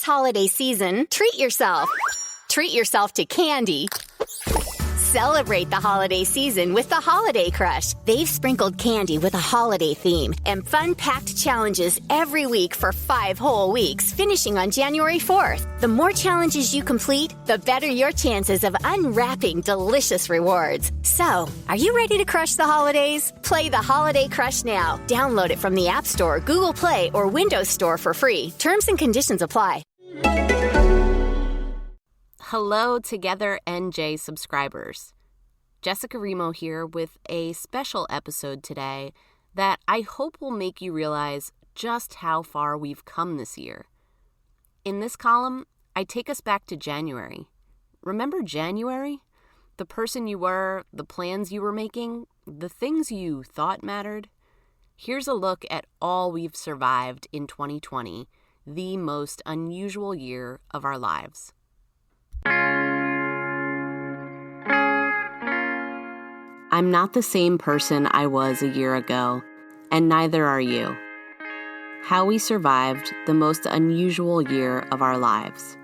holiday season, treat yourself. Treat yourself to candy. Celebrate the holiday season with the Holiday Crush. They've sprinkled candy with a holiday theme and fun-packed challenges every week for 5 whole weeks, finishing on January 4th. The more challenges you complete, the better your chances of unwrapping delicious rewards. So, are you ready to crush the holidays? Play the Holiday Crush now. Download it from the App Store, Google Play, or Windows Store for free. Terms and conditions apply. Hello, Together NJ subscribers. Jessica Remo here with a special episode today that I hope will make you realize just how far we've come this year. In this column, I take us back to January. Remember January? The person you were, the plans you were making, the things you thought mattered? Here's a look at all we've survived in 2020, the most unusual year of our lives. I'm not the same person I was a year ago, and neither are you. How we survived the most unusual year of our lives.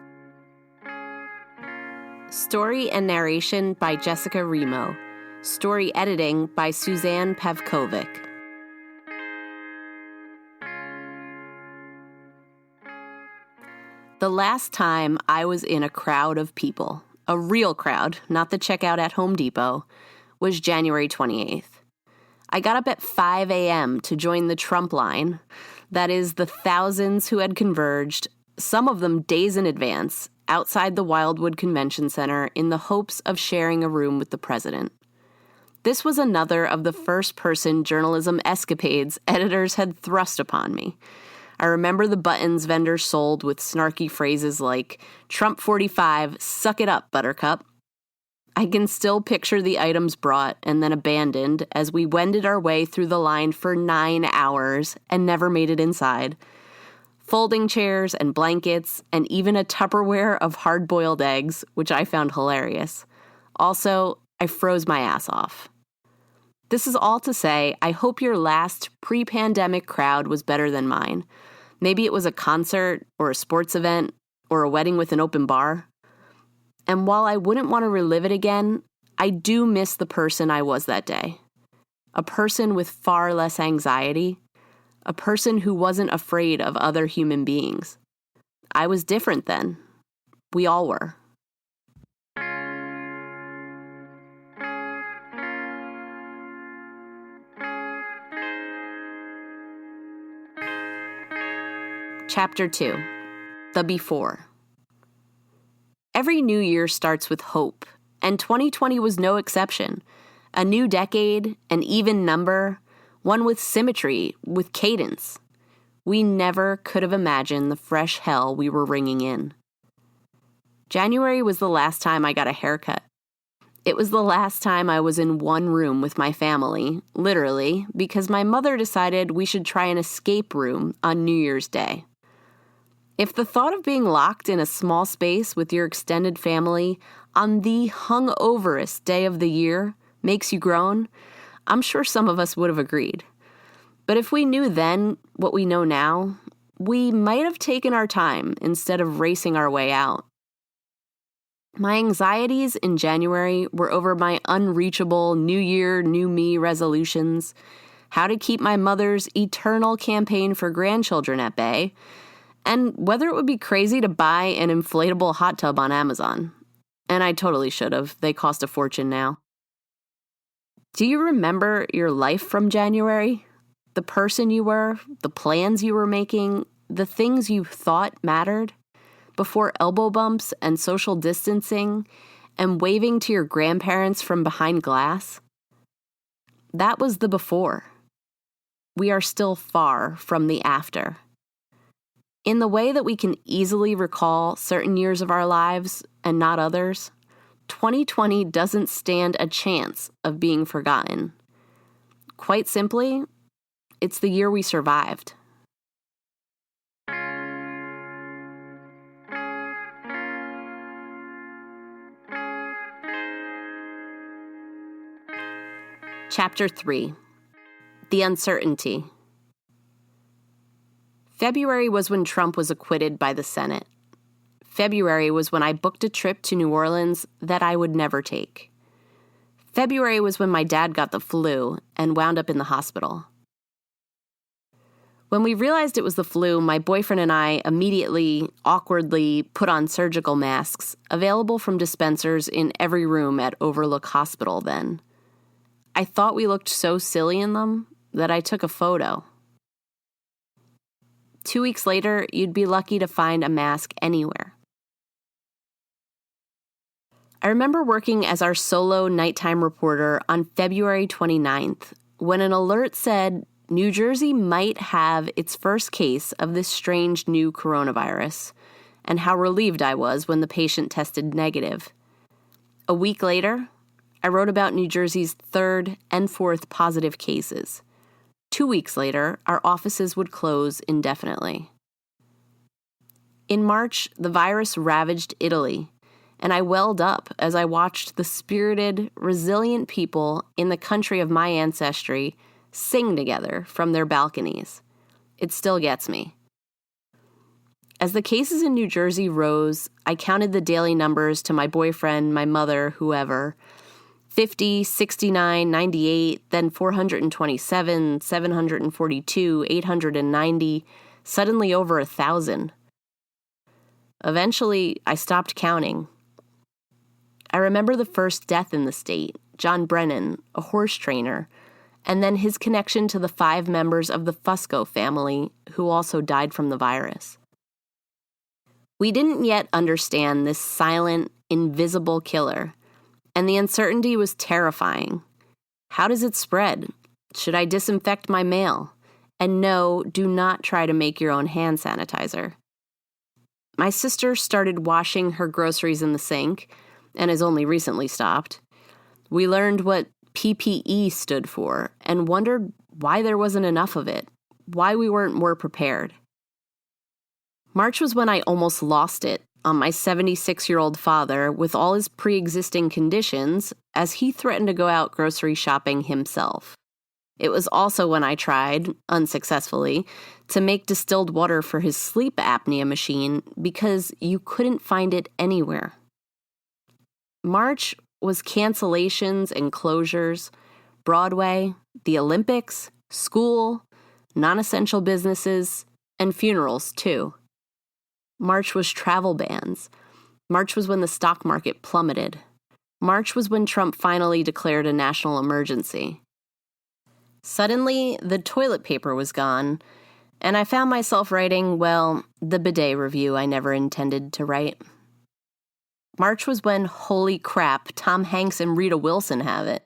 Story and narration by Jessica Remo. Story editing by Suzanne Pavkovic. The last time I was in a crowd of people, a real crowd, not the checkout at Home Depot, was January 28th. I got up at 5 a.m. to join the Trump line, that is, the thousands who had converged, some of them days in advance, outside the Wildwood Convention Center in the hopes of sharing a room with the president. This was another of the first-person journalism escapades editors had thrust upon me. I remember the buttons vendors sold with snarky phrases like, Trump 45, suck it up, Buttercup. I can still picture the items brought and then abandoned as we wended our way through the line for 9 hours and never made it inside. Folding chairs and blankets and even a Tupperware of hard-boiled eggs, which I found hilarious. Also, I froze my ass off. This is all to say, I hope your last pre-pandemic crowd was better than mine. Maybe it was a concert or a sports event or a wedding with an open bar. And while I wouldn't want to relive it again, I do miss the person I was that day. A person with far less anxiety. A person who wasn't afraid of other human beings. I was different then. We all were. Chapter 2. The Before. Every new year starts with hope, and 2020 was no exception. A new decade, an even number, one with symmetry, with cadence. We never could have imagined the fresh hell we were ringing in. January was the last time I got a haircut. It was the last time I was in one room with my family, literally, because my mother decided we should try an escape room on New Year's Day. If the thought of being locked in a small space with your extended family on the hungoverest day of the year makes you groan, I'm sure some of us would have agreed. But if we knew then what we know now, we might have taken our time instead of racing our way out. My anxieties in January were over my unreachable New Year, New Me resolutions, how to keep my mother's eternal campaign for grandchildren at bay, and whether it would be crazy to buy an inflatable hot tub on Amazon. And I totally should have. They cost a fortune now. Do you remember your life from January? The person you were, the plans you were making, the things you thought mattered? Before elbow bumps and social distancing and waving to your grandparents from behind glass? That was the before. We are still far from the after. In the way that we can easily recall certain years of our lives and not others, 2020 doesn't stand a chance of being forgotten. Quite simply, it's the year we survived. Chapter 3. The Uncertainty. February was when Trump was acquitted by the Senate. February was when I booked a trip to New Orleans that I would never take. February was when my dad got the flu and wound up in the hospital. When we realized it was the flu, my boyfriend and I immediately, awkwardly put on surgical masks, available from dispensers in every room at Overlook Hospital then. I thought we looked so silly in them that I took a photo. 2 weeks later, you'd be lucky to find a mask anywhere. I remember working as our solo nighttime reporter on February 29th, when an alert said New Jersey might have its first case of this strange new coronavirus, and how relieved I was when the patient tested negative. A week later, I wrote about New Jersey's third and fourth positive cases. 2 weeks later, our offices would close indefinitely. In March, the virus ravaged Italy, and I welled up as I watched the spirited, resilient people in the country of my ancestry sing together from their balconies. It still gets me. As the cases in New Jersey rose, I counted the daily numbers to my boyfriend, my mother, whoever. 50, 69, 98, then 427, 742, 890, suddenly over 1,000. Eventually, I stopped counting. I remember the first death in the state, John Brennan, a horse trainer, and then his connection to the 5 members of the Fusco family who also died from the virus. We didn't yet understand this silent, invisible killer, and the uncertainty was terrifying. How does it spread? Should I disinfect my mail? And no, do not try to make your own hand sanitizer. My sister started washing her groceries in the sink, and has only recently stopped. We learned what PPE stood for and wondered why there wasn't enough of it, why we weren't more prepared. March was when I almost lost it on my 76-year-old father with all his pre-existing conditions as he threatened to go out grocery shopping himself. It was also when I tried, unsuccessfully, to make distilled water for his sleep apnea machine because you couldn't find it anywhere. March was cancellations and closures, Broadway, the Olympics, school, non-essential businesses, and funerals, too. March was travel bans. March was when the stock market plummeted. March was when Trump finally declared a national emergency. Suddenly, the toilet paper was gone, and I found myself writing, the bidet review I never intended to write. March was when, holy crap, Tom Hanks and Rita Wilson have it.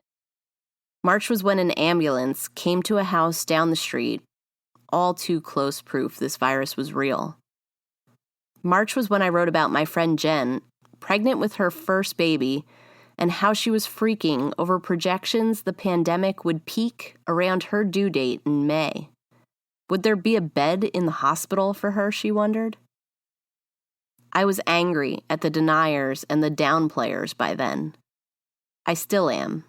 March was when an ambulance came to a house down the street, all too close proof this virus was real. March was when I wrote about my friend Jen, pregnant with her first baby, and how she was freaking over projections the pandemic would peak around her due date in May. Would there be a bed in the hospital for her, she wondered? I was angry at the deniers and the downplayers by then. I still am.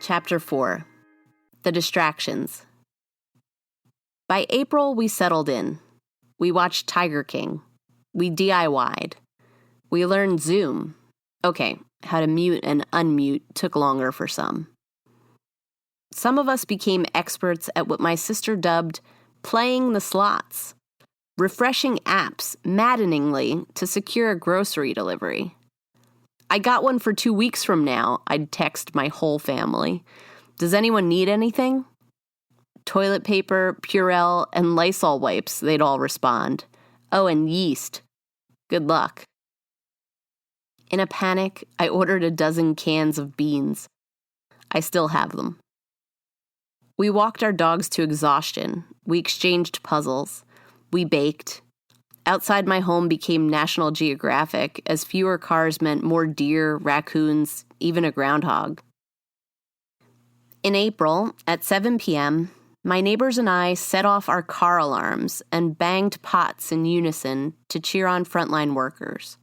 Chapter 4. The Distractions. By April, we settled in. We watched Tiger King. We DIY'd. We learned Zoom. Okay, how to mute and unmute took longer for some. Some of us became experts at what my sister dubbed playing the slots, refreshing apps maddeningly to secure a grocery delivery. I got one for 2 weeks from now, I'd text my whole family. Does anyone need anything? Toilet paper, Purell, and Lysol wipes, they'd all respond. Oh, and yeast. Good luck. In a panic, I ordered a dozen cans of beans. I still have them. We walked our dogs to exhaustion. We exchanged puzzles. We baked. Outside my home became National Geographic, as fewer cars meant more deer, raccoons, even a groundhog. In April, at 7 p.m., my neighbors and I set off our car alarms and banged pots in unison to cheer on frontline workers.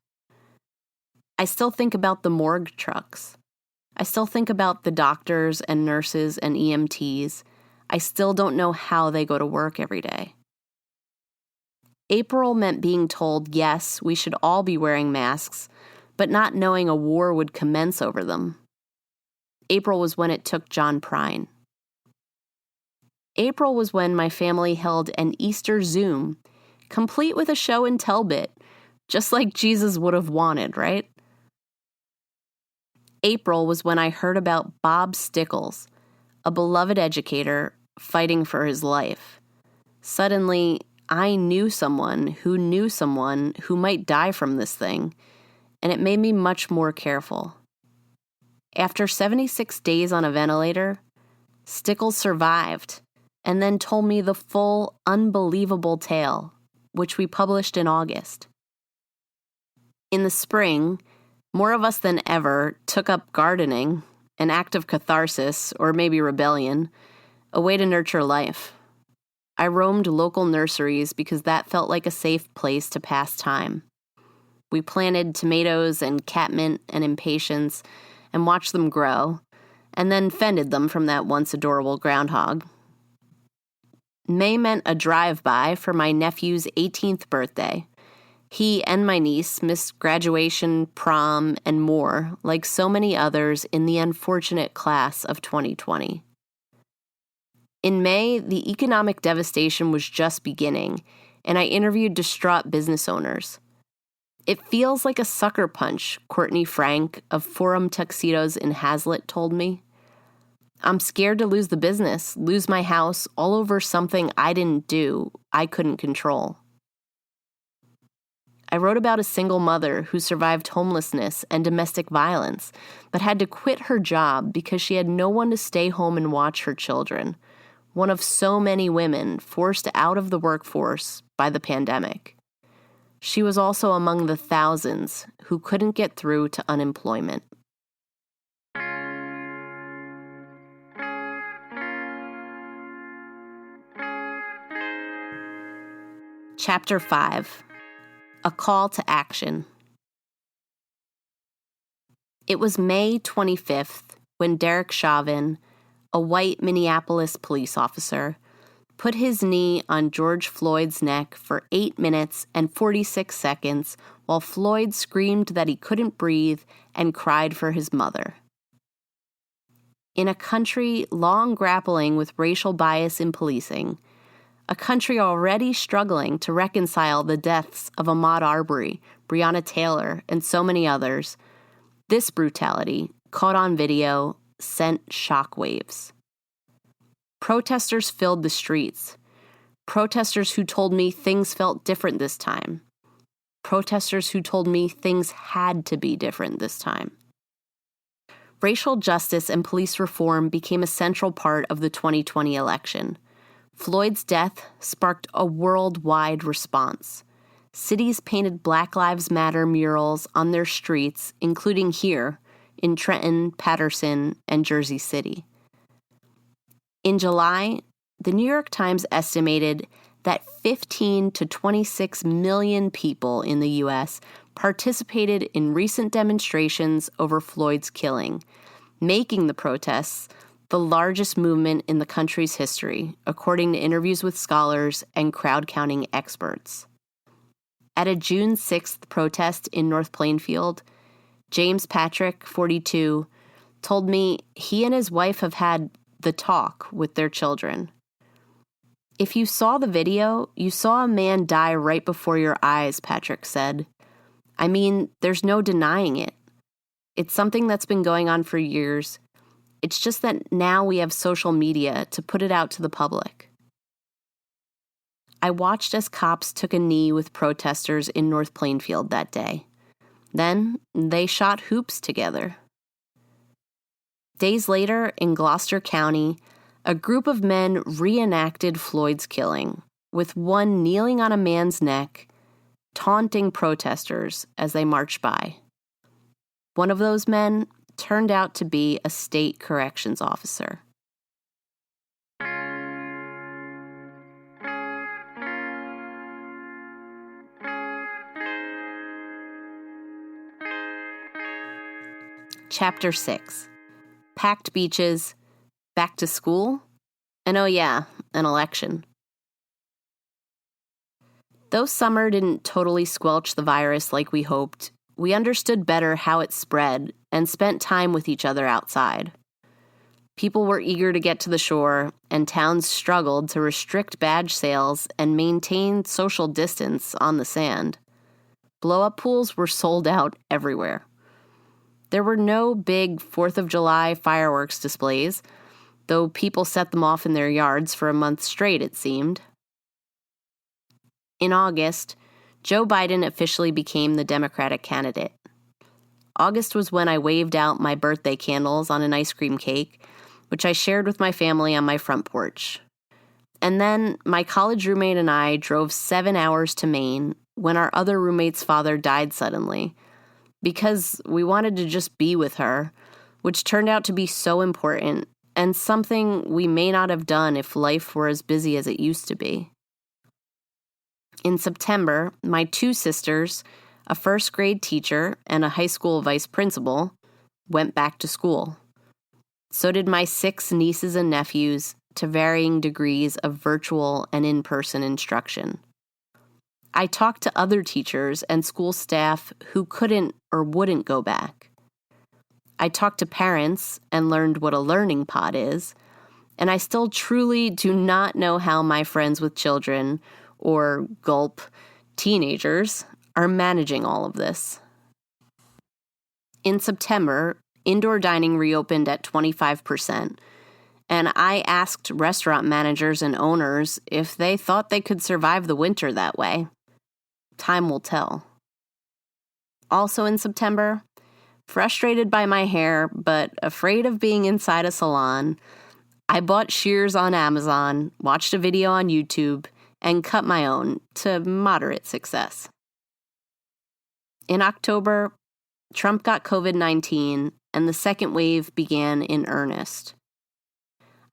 I still think about the morgue trucks. I still think about the doctors and nurses and EMTs. I still don't know how they go to work every day. April meant being told, yes, we should all be wearing masks, but not knowing a war would commence over them. April was when it took John Prine. April was when my family held an Easter Zoom, complete with a show and tell bit, just like Jesus would have wanted, right? April was when I heard about Bob Stickles, a beloved educator fighting for his life. Suddenly, I knew someone who might die from this thing, and it made me much more careful. After 76 days on a ventilator, Stickles survived and then told me the full, unbelievable tale, which we published in August. In the spring, more of us than ever took up gardening, an act of catharsis, or maybe rebellion, a way to nurture life. I roamed local nurseries because that felt like a safe place to pass time. We planted tomatoes and catmint and impatiens and watched them grow, and then fended them from that once adorable groundhog. May meant a drive-by for my nephew's 18th birthday. He and my niece missed graduation, prom, and more, like so many others in the unfortunate class of 2020. In May, the economic devastation was just beginning, and I interviewed distraught business owners. It feels like a sucker punch, Courtney Frank of Forum Tuxedos in Hazlitt told me. I'm scared to lose the business, lose my house, all over something I didn't do, I couldn't control. I wrote about a single mother who survived homelessness and domestic violence, but had to quit her job because she had no one to stay home and watch her children, one of so many women forced out of the workforce by the pandemic. She was also among the thousands who couldn't get through to unemployment. Chapter 5. A Call to Action. It was May 25th when Derek Chauvin, a white Minneapolis police officer, put his knee on George Floyd's neck for 8 minutes and 46 seconds while Floyd screamed that he couldn't breathe and cried for his mother. In a country long grappling with racial bias in policing, a country already struggling to reconcile the deaths of Ahmaud Arbery, Breonna Taylor, and so many others, this brutality, caught on video, sent shockwaves. Protesters filled the streets. Protesters who told me things felt different this time. Protesters who told me things had to be different this time. Racial justice and police reform became a central part of the 2020 election. Floyd's death sparked a worldwide response. Cities painted Black Lives Matter murals on their streets, including here in Trenton, Patterson, and Jersey City. In July, the New York Times estimated that 15 to 26 million people in the U.S. participated in recent demonstrations over Floyd's killing, making the protests the largest movement in the country's history, according to interviews with scholars and crowd-counting experts. At a June 6th protest in North Plainfield, James Patrick, 42, told me he and his wife have had the talk with their children. If you saw the video, you saw a man die right before your eyes, Patrick said. I mean, there's no denying it. It's something that's been going on for years. It's just that now we have social media to put it out to the public. I watched as cops took a knee with protesters in North Plainfield that day. Then they shot hoops together. Days later, in Gloucester County, a group of men reenacted Floyd's killing, with one kneeling on a man's neck, taunting protesters as they marched by. One of those men turned out to be a state corrections officer. Chapter 6. packed beaches, back to school, and oh yeah, an election. Though summer didn't totally squelch the virus like we hoped, we understood better how it spread and spent time with each other outside. People were eager to get to the shore, and towns struggled to restrict badge sales and maintain social distance on the sand. Blow-up pools were sold out everywhere. There were no big 4th of July fireworks displays, though people set them off in their yards for a month straight, it seemed. In August, Joe Biden officially became the Democratic candidate. August was when I waved out my birthday candles on an ice cream cake, which I shared with my family on my front porch. And then my college roommate and I drove 7 hours to Maine when our other roommate's father died suddenly, because we wanted to just be with her, which turned out to be so important and something we may not have done if life were as busy as it used to be. In September, my 2 sisters, a first grade teacher and a high school vice principal, went back to school. So did my 6 nieces and nephews, to varying degrees of virtual and in-person instruction. I talked to other teachers and school staff who couldn't or wouldn't go back. I talked to parents and learned what a learning pod is, and I still truly do not know how my friends with children, or gulp, teenagers, are managing all of this. In September, indoor dining reopened at 25%, and I asked restaurant managers and owners if they thought they could survive the winter that way. Time will tell. Also in September, frustrated by my hair but afraid of being inside a salon, I bought shears on Amazon, watched a video on YouTube, and cut my own to moderate success. In October, Trump got COVID-19, and the second wave began in earnest.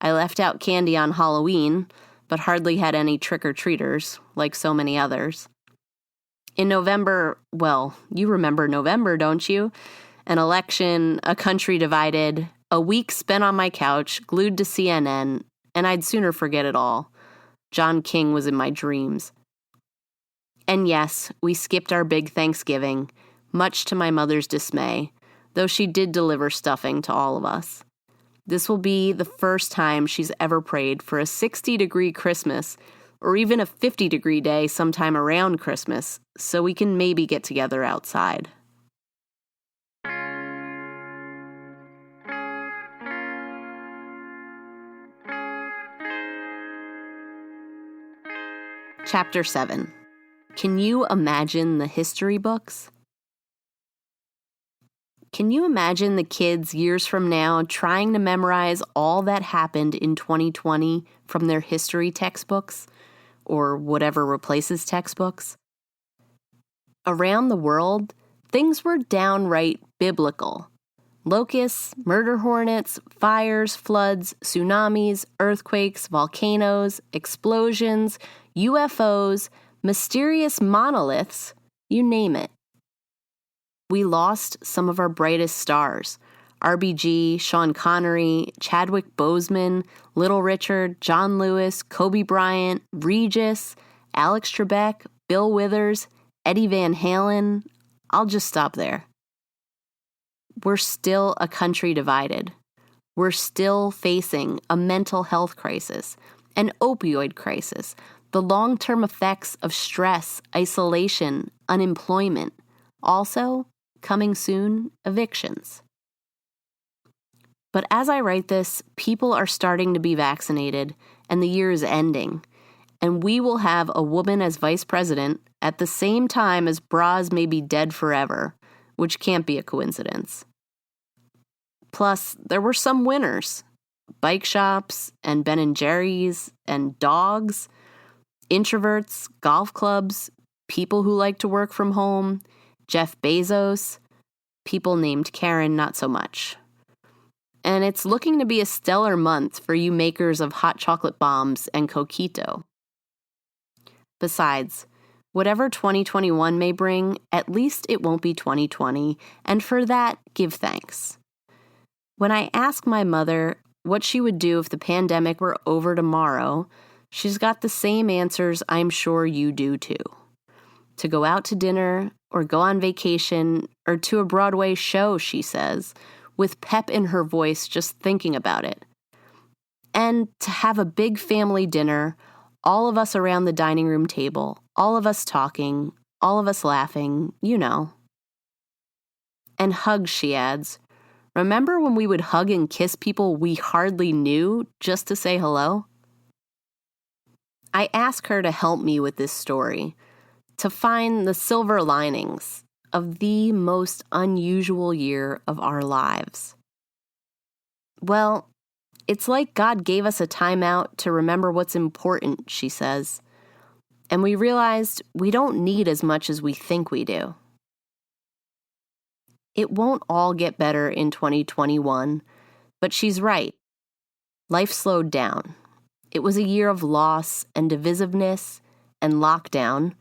I left out candy on Halloween, but hardly had any trick-or-treaters, like so many others. In November, well, you remember November, don't you? An election, a country divided, a week spent on my couch, glued to CNN, and I'd sooner forget it all. John King was in my dreams. And yes, we skipped our big Thanksgiving, much to my mother's dismay, though she did deliver stuffing to all of us. This will be the first time she's ever prayed for a 60-degree Christmas, or even a 50-degree day sometime around Christmas, so we can maybe get together outside. Chapter 7. Can you imagine the history books? Can you imagine the kids years from now trying to memorize all that happened in 2020 from their history textbooks, or whatever replaces textbooks? Around the world, things were downright biblical. Locusts, murder hornets, fires, floods, tsunamis, earthquakes, volcanoes, explosions, UFOs, mysterious monoliths, you name it. We lost some of our brightest stars. RBG, Sean Connery, Chadwick Boseman, Little Richard, John Lewis, Kobe Bryant, Regis, Alex Trebek, Bill Withers, Eddie Van Halen. I'll just stop there. We're still a country divided. We're still facing a mental health crisis, an opioid crisis, the long-term effects of stress, isolation, unemployment. Also, coming soon, evictions. But as I write this, people are starting to be vaccinated, and the year is ending, and we will have a woman as vice president at the same time as bras may be dead forever, which can't be a coincidence. Plus, there were some winners. Bike shops, and Ben & Jerry's, and dogs, introverts, golf clubs, people who like to work from home, Jeff Bezos, people named Karen not so much. And it's looking to be a stellar month for you makers of hot chocolate bombs and coquito. Besides, whatever 2021 may bring, at least it won't be 2020, and for that, give thanks. When I ask my mother what she would do if the pandemic were over tomorrow, she's got the same answers I'm sure you do too. To go out to dinner, or go on vacation, or to a Broadway show, she says, with pep in her voice just thinking about it. And to have a big family dinner, all of us around the dining room table, all of us talking, all of us laughing, you know. And hugs, she adds. Remember when we would hug and kiss people we hardly knew just to say hello? I ask her to help me with this story, to find the silver linings of the most unusual year of our lives. Well, it's like God gave us a timeout to remember what's important, she says. And we realized we don't need as much as we think we do. It won't all get better in 2021, but she's right. Life slowed down. It was a year of loss and divisiveness and lockdown,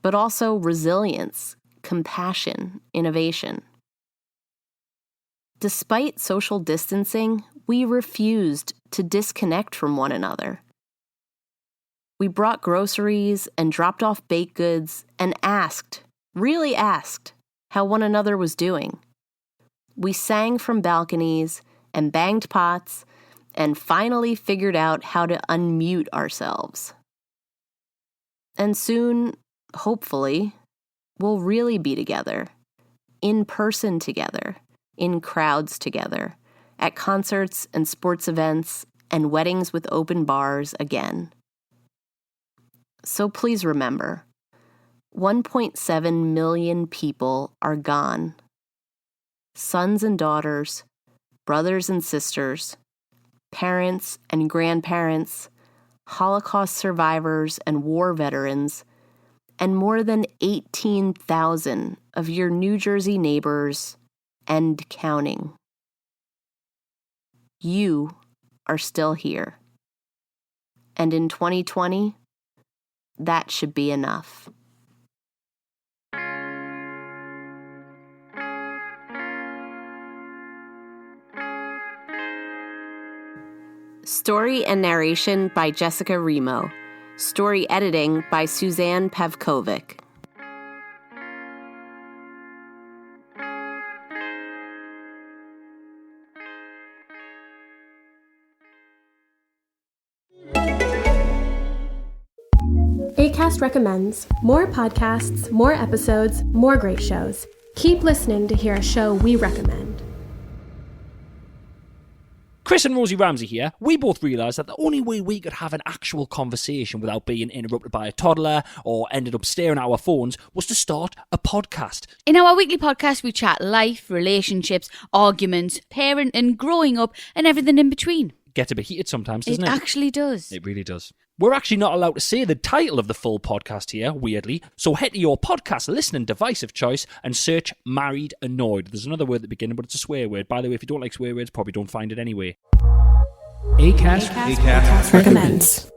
but also resilience, compassion, innovation. Despite social distancing, we refused to disconnect from one another. We brought groceries and dropped off baked goods and asked, really asked, how one another was doing. We sang from balconies and banged pots and finally figured out how to unmute ourselves. And soon, hopefully, we'll really be together, in person together, in crowds together, at concerts and sports events and weddings with open bars again. So please remember, 1.7 million people are gone. Sons and daughters, brothers and sisters, parents and grandparents, Holocaust survivors and war veterans, and more than 18,000 of your New Jersey neighbors and counting. You are still here. And in 2020, that should be enough. Story and narration by Jessica Remo. Story editing by Suzanne Pavkovic. Acast recommends more podcasts, more episodes, more great shows. Keep listening to hear a show we recommend. Chris and Rosie Ramsey here. We both realised that the only way we could have an actual conversation without being interrupted by a toddler or ended up staring at our phones was to start a podcast. In our weekly podcast, we chat life, relationships, arguments, parenting, growing up, and everything in between. Gets a bit heated sometimes, doesn't it? It actually does. It really does. We're actually not allowed to say the title of the full podcast here, weirdly, so head to your podcast listening device of choice and search Married Annoyed. There's another word at the beginning, but it's a swear word. By the way, if you don't like swear words, probably don't find it anyway. Acast recommends.